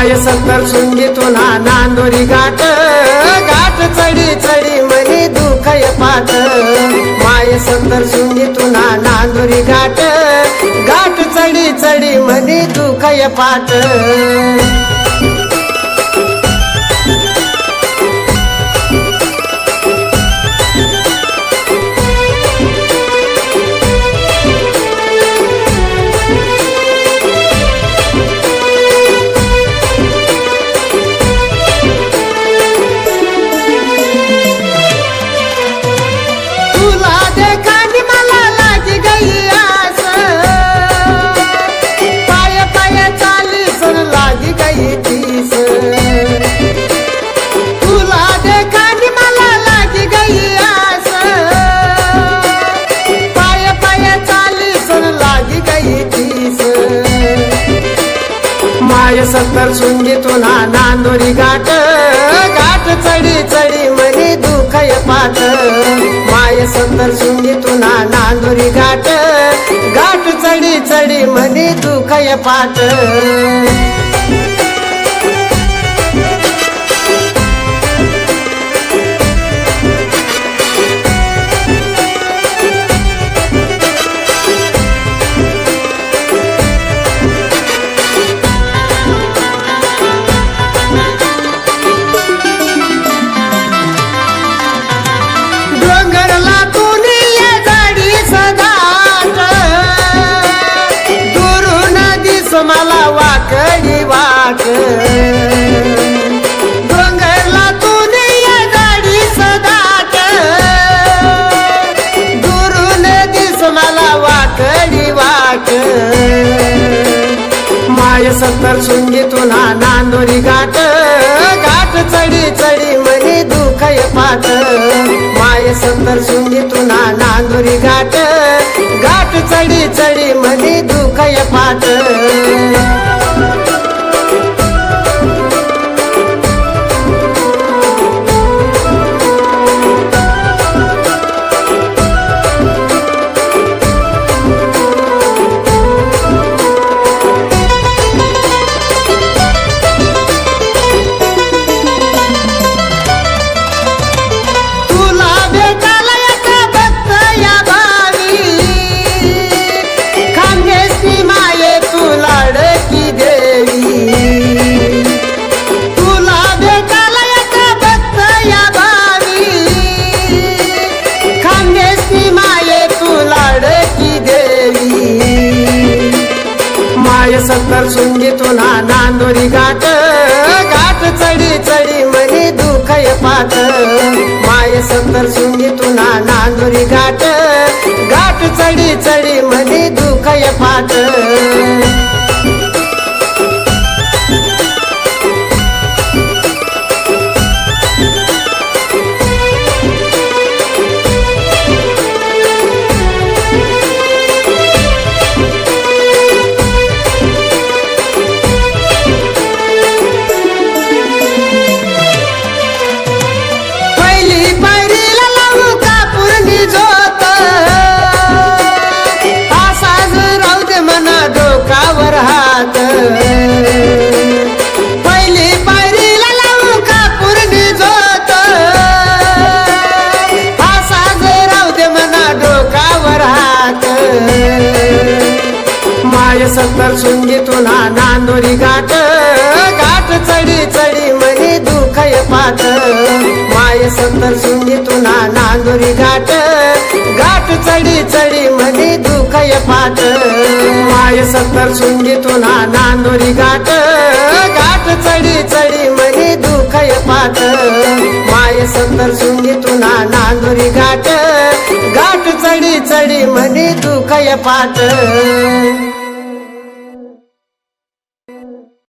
माय सत्तर सुंगीतून नांदोरी घाट घाट चढी चढी मनी दुखय पाट माय सत्तर सुंगीतून नांदोरी घाट घाट चढी चढी मनी दुखय पाट माय सत्तर सुंगीतून नांदोरी घाट घाट चढी चढी मनी दुखय पाट माय सत्तर सुंगीतून नांदोरी घाट घाट चढी चढी मनी दुखय पाट मला वाकडी वाट डोंगरला तूने या गाडी सदाट दुरून दिस मला वाकडी वाट माय सत्तर सुंगीतून नांदोरी घाट घाट चढी चढी मनी दुखय पाट माय सत्तर सुंगीतून नांदोरी घाट घाट चढी चढी मनी दुखय पाट माय सत्तर सुंगीतून नांदोरी घाट घाट चढी चढी मनी दुखय पाट माय सत्तर सुंगीतून नांदोरी घाट घाट चढी चढी मनी दुखय पाट पहिली पायरीला लावू कापूरनी जोत असा राहू दे मना डोकावर हात माय सत्तर सुंगीतून नांदोरी घाट घाट चढी चढी मनी दुखय पाट माय सत्तर सुंगीतून नांदोरी घाट घाट चढी चढी मनी दुखय पाट माय सत्तर सुंगीतून नांदोरी घाट घाट चढी चढी मनी दुखय पाट माय सत्तर सुंगीतून नांदोरी घाट घाट चढी चढी मनी दुखय पाट